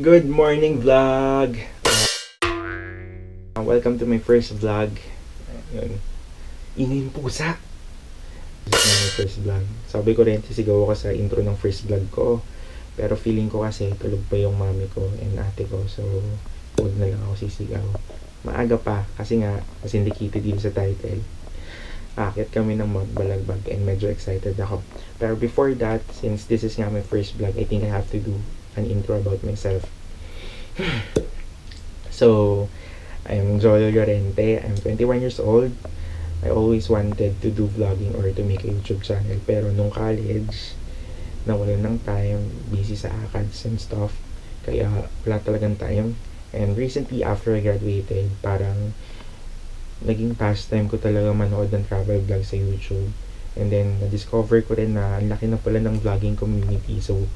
Good morning vlog! Welcome to my first vlog. Yun. Ingay ng pusa! This is my first vlog. Sabi ko rin, sisigaw ako sa intro ng first vlog ko. Pero feeling ko kasi tulog pa yung mami ko and ate ko. So, huwag na lang ako sisigaw. Maaga pa kasi nga, as indicated din sa title. Akit kami ng Mount Balagbag and medyo excited ako. Pero before that, since this is nga my first vlog, I think I have to do an intro about myself. So, I'm Joel Llorente. I'm 21 years old. I always wanted to do vlogging or to make a YouTube channel. Pero nung college, nawalan ng time, busy sa ACADS and stuff. Kaya wala talagang time. And recently, after I graduated, parang naging pastime ko talaga manood ng travel vlog sa YouTube. And then, na-discover ko rin na ang laki na pala ng vlogging community. So,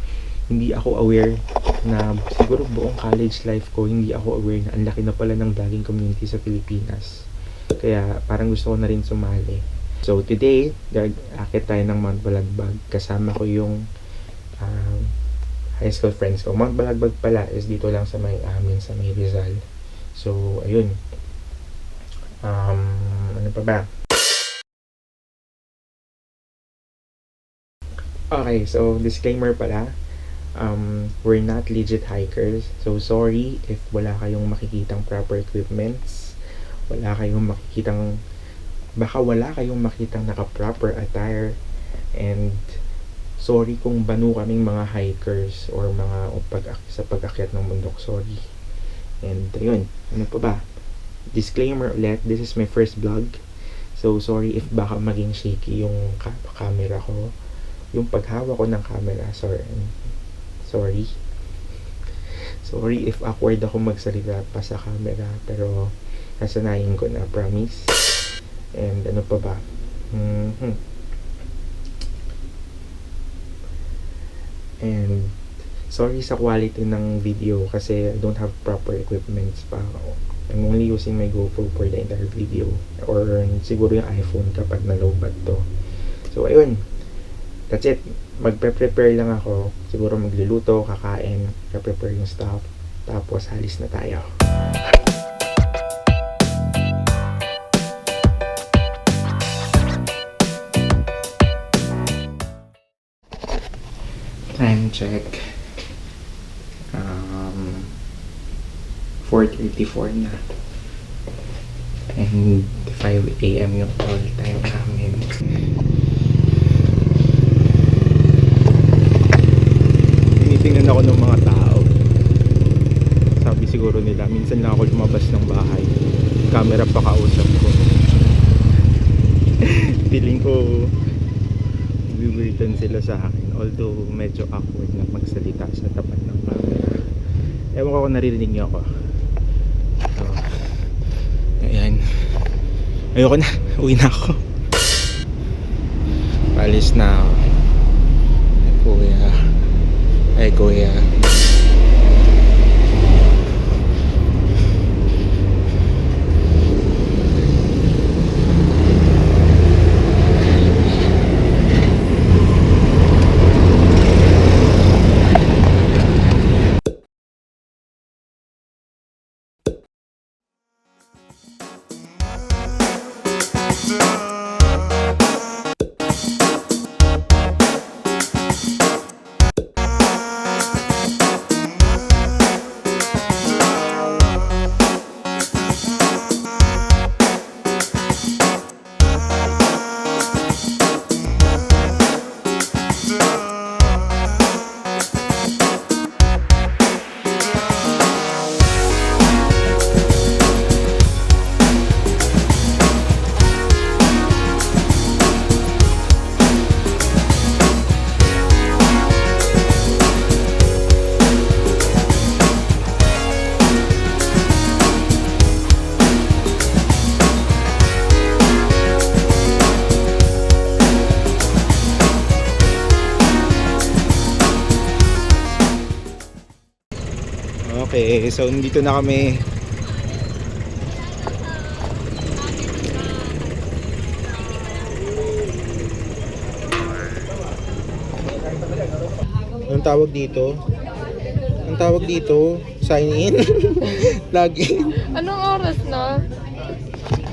hindi ako aware na siguro buong college life ko, hindi ako aware na ang laki na pala ng vlogging community sa Pilipinas. Kaya, parang gusto ko na rin sumali. So, today, akit tayo ng Mount Balagbag. Kasama ko yung high school friends ko. Mount Balagbag pala is dito lang sa may amin, sa may Rizal. So, ayun. Ano pa ba? Okay, so disclaimer pala. We're not legit hikers. So sorry if wala kayong makikitang proper equipments. Baka wala kayong makitang naka-proper attire. And sorry kung banu kaming mga hikers or mga sa pag-akyat ng bundok. Sorry. And ayun, ano pa ba? Disclaimer ulit, this is my first vlog. So, sorry if baka maging shaky yung camera ko. Yung paghawak ko ng camera, sorry. Sorry if awkward ako magsalita pa sa camera. Pero, kasanayin ko na, promise. And ano pa ba? And, sorry sa quality ng video kasi I don't have proper equipments pa. I'm only using my GoPro for the entire video. Or siguro yung iPhone kapag na-lowbat to. So, ayun. That's it. Magpe-prepare lang ako. Siguro magluluto, kakain, prepare yung stuff. Tapos, halis na tayo. Time check. 4:34 na. And 5 AM yung call time namin. Tinitingnan ako ng mga tao. Sabi siguro nila, minsan lang ako lumabas ng bahay. Camera pa kausap ko. Feeling ko weirdan sila sa akin. Although medyo awkward na magsalita sa tapat ng camera. Ewan ko kung naririnig niyo ako. So, ayan. Ayoko na. Uwi na ako. Palis na ako. Ay kuya. Okay, so dito na kami. Anong tawag dito? ang tawag dito, sign in. Login. Anong oras na?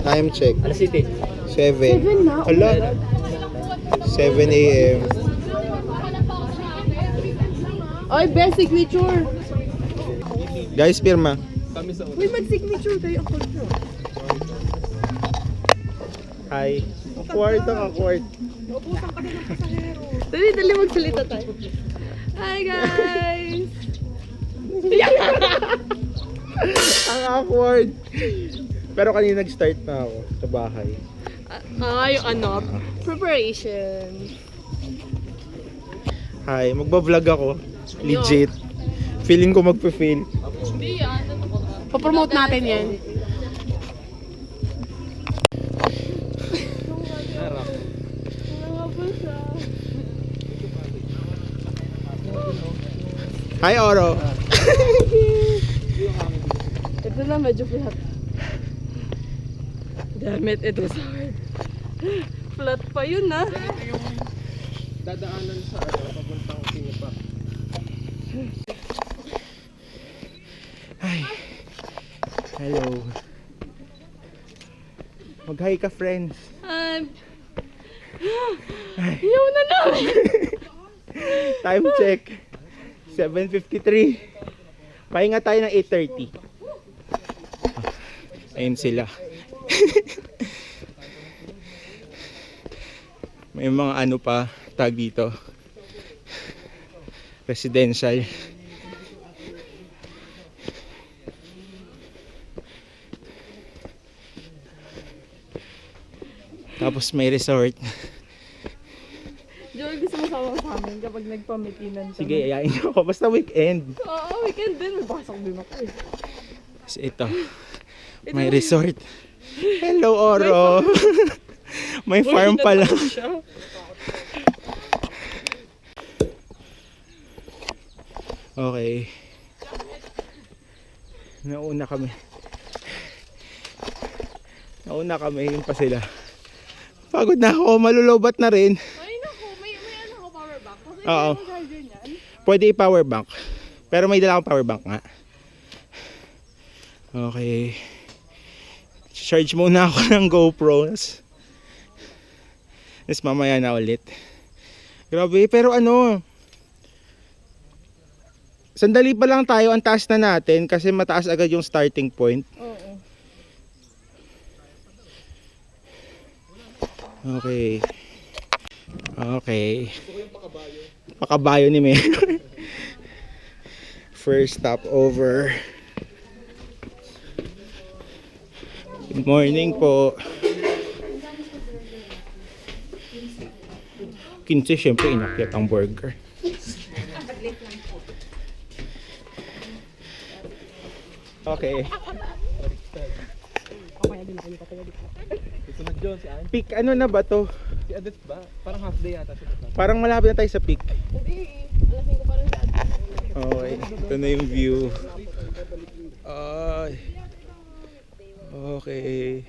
Time check. Alas 7. 7. na? Hala. 7 a.m. Ay, best signature. Guys, pirma. Uy, mag-signature tayo ako na. Hi. Awkward ang awkward. Naubusan ka na ng pasahero. Dali, magsalita tayo. Hi, guys! Ang awkward. Pero kanina nag-start na ako sa bahay. Yung ano, preparation. Hi, magbablog ako. Legit. Feeling ko magpe-fail. Hindi yan, ano ba? Papromote natin yan. Hi, Oro. Ito na, medyo flat. Damn it, it was hard. Flat pa yun, ha? Dadaanan sa papuntang Singapore. Hi. Hello. Mag-hi ka, friends. Yaw na namin! Time check. 7:53. Pahinga tayo ng 8:30. Ayun sila. May mga ano pa tag dito. Residential. Tapos may resort. Joel, gusto mo sama sa amin kapag nagpamitinan kami? Sige, ayain niyo ako. Basta weekend. Oo, weekend din. May pasok din ako eh. Kasi ito. May resort. Hello, Oro. May farm pala. Okay. Nauna kami. Yun pa sila. Pagod na ako. Malulobat na rin. Ay, naku. May ano ko power bank. Kasi Oo. may charger niyan. Pwede i-power bank. Pero may dala akong power bank nga. Okay. Charge muna ako ng GoPro. Tapos mamaya na ulit. Grabe, pero ano, sandali pa lang tayo, ang taas na natin kasi mataas agad yung starting point. Oo. Okay. Okay. Pakabayo ni Mayor. First stop over. Good morning po. 15, syempre inakyat ang burger. Okay. Susunod yun si Ann. Peak, ano na ba to? Si Adet ba? Parang half day yata siya. Parang malapit na tayo sa peak. Hindi. Alasing ko pa rin sa atin. Okay, ito na yung view. Ay. Okay.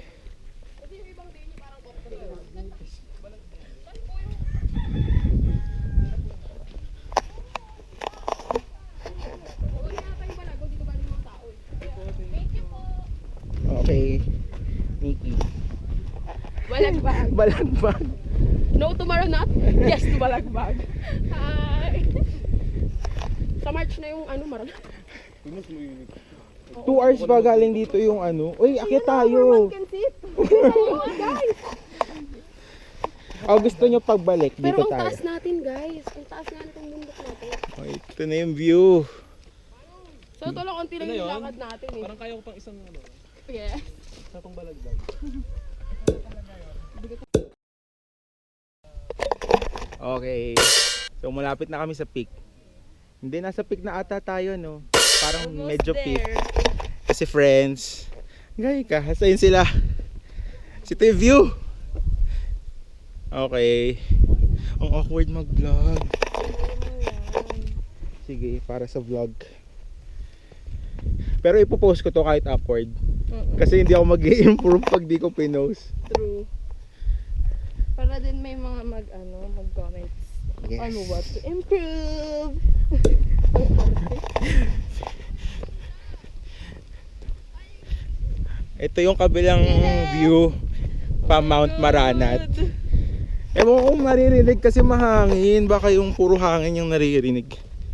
Okay. Nikki. Balagbag. Balagbag. No tomorrow not? Yes to balagbag. Hi. Sa March na yung ano, Maron. 2 hours ba galing dito yung ano? Uy, akyat tayo. Can sit. Guys. Oh, gusto nyo pagbalik Pero dito ang tayo. taas natin, guys. Ang taas nga nitong bundok natin. Okay, ito na yung view. So, ito lang konti lang Ano yung yun? lakad natin eh. Parang kaya ko pang isang ano. Yes. Sa pang balagdag. Okay. So malapit na kami sa peak. Hindi, nasa peak na ata tayo, no? Parang Almost medyo peak. there. Kasi friends. Gaya ka, hasayin sila. Ito yung view. Okay. Ang awkward mag-vlog. Sige, para sa vlog. Pero ipopost ko to kahit awkward. Kasi hindi ako mag-i-improve pag di ko pinost. True. Para din may mga mag-comments Yes. on what to improve. Ito yung kabilang view pa Mount Maranat. Ewan ko kung maririnig kasi mahangin. Baka yung puro hangin yung naririnig.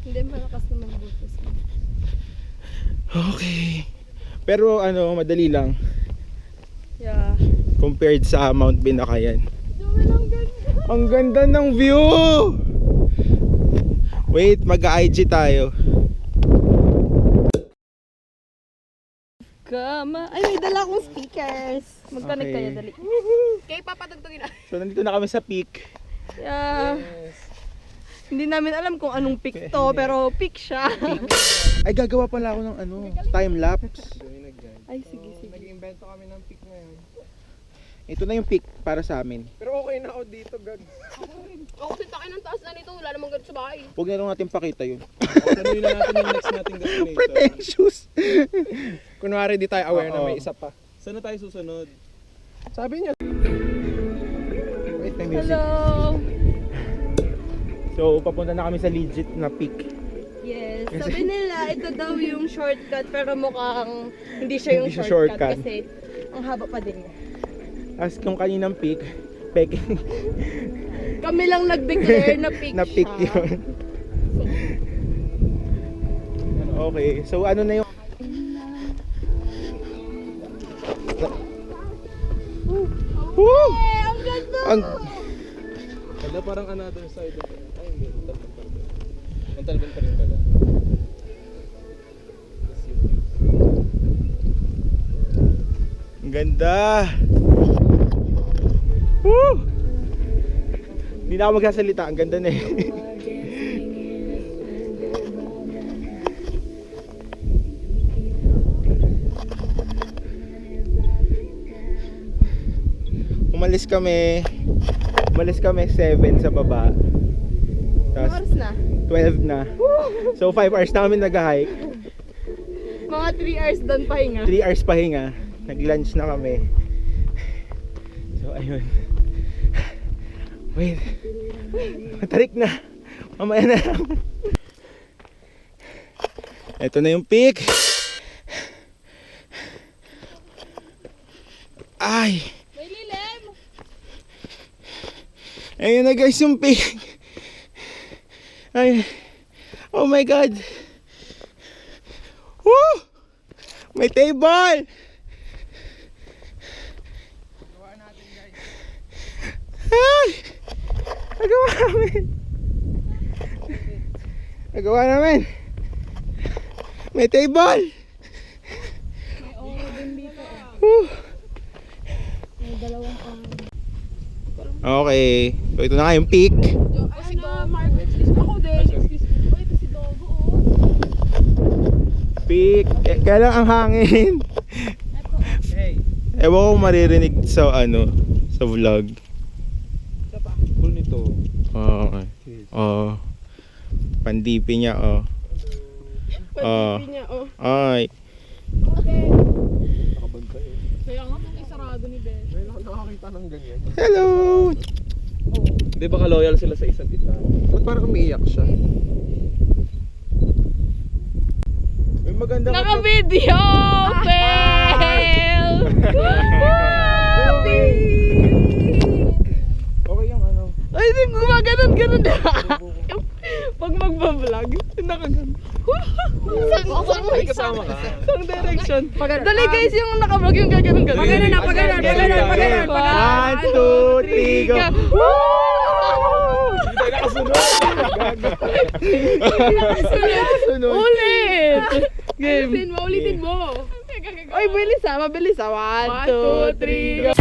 Hindi, malakas naman butos. Okay. Pero ano, madali lang. Yeah. Compared sa Mount Binakayan. Dumi lang ganda. Ang ganda ng view! Wait, mag-IG tayo. Ay, may dala akong speakers. Mag-connect Okay. kayo, dali. Okay, papatugtugin na. So nandito na kami sa peak. Yeah. Hindi namin alam kung anong pick to, pero pick siya. Ay, gagawa pala ako ng ano, time lapse. Ay, sige, sige. Nag-invento kami ng pick ngayon. Ito na yung peak para sa amin. Pero okay na ako dito, God. Ako kasi takin ng taas na nito, wala namang ganito sa bahay. Huwag na lang natin pakita yun. Sanuhin na natin yung next nating destination. Pretentious! Kunwari di tayo aware na Oo. may isa pa. Saan na tayo susunod? Sabi niya. Wait, may music. Hello! So, papunta na kami sa legit na peak. Yes, sabi nila ito daw yung shortcut pero mukhang hindi siya yung Hindi siya shortcut, shortcut. kasi ang haba pa din niya. As kung kaninang peak, peking Kami lang nag-declare na pick na peak siya. yun. Okay, so ano na yung... Woo! Eh, ang ganda! Ang... Wala parang another side of it. Ay, hindi. Talban pa rin. Ang talban pa rin pala. Let's see view. Ang ganda! Woo! Hindi na ako magsasalita, ang ganda na eh. Umalis kami 7 sa baba. Anong Tapos oras na? 12 na. So 5 hours na kami nag-hike. Mga 3 hours doon pahinga. 3 hours pahinga. Nag-lunch na kami. So ayun. Wait. Matarik na. Mamaya na lang. Ito na yung peak. Ay. May lilim! Ayun na guys yung peak. Ay. Oh my God. Woo! May table. Gawa natin, guys. Ay! Nagawa namin. Nagawa namin. May table. May oro din dito. Woo! May dalawang oro. Okay. So ito na nga yung peak. Si Margaret, ako din. Excuse me. Oh, ito si Dogo, oh. Peak. Eh, kaya lang ang hangin. Hey, Ewan ko kung maririnig sa ano, sa vlog. isa pa. Cool nito. Oo. Oo. Pandipi niya, oh. Pag-ibig niya, oh. Ay. Okay. Nakabantay eh. Kaya nga pong isarado ni Ben. Ngayon ako nakakita ng ganyan. Hello. Di ba ka-loyal sila sa isa't isa? Ba't parang umiiyak siya? May maganda ka. Naka-video! Fail! Okay yung ano. Ay, hindi gumaganon-ganon na. Pag magbablog, nakaganon. Saan mo May kasama ka. Isang direction. Dali guys, yung nakablog yung gaganon-ganon. Paganon na, paganon, paganon, paganon. 1, 2, 3, go. Hindi tayo nakasunod. Sunod. Ulit! Game. Ulitin mo. Ay, bilis ah, mabilis ah. 1, 2, 3, go.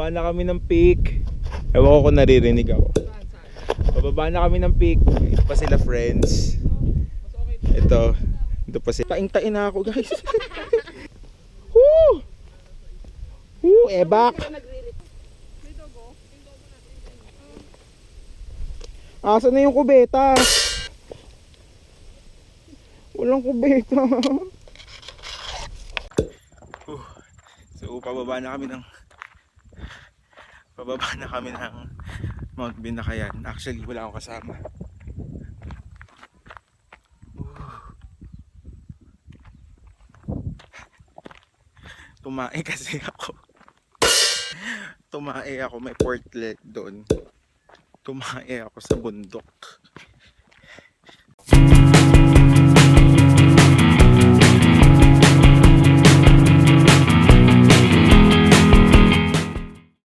Pababa na kami ng peak. Ewan ko kung naririnig ako. Pababa na kami ng peak. Ito pa sila friends. Ito pa sila. Taing-tain na ako guys. Woo! Woo! Ebak! Asa na yung kubeta? Walang kubeta. So pababa na kami ng Mount Binakayan. Actually wala akong kasama. Tumae kasi ako. May portlet doon. Tumae ako sa bundok.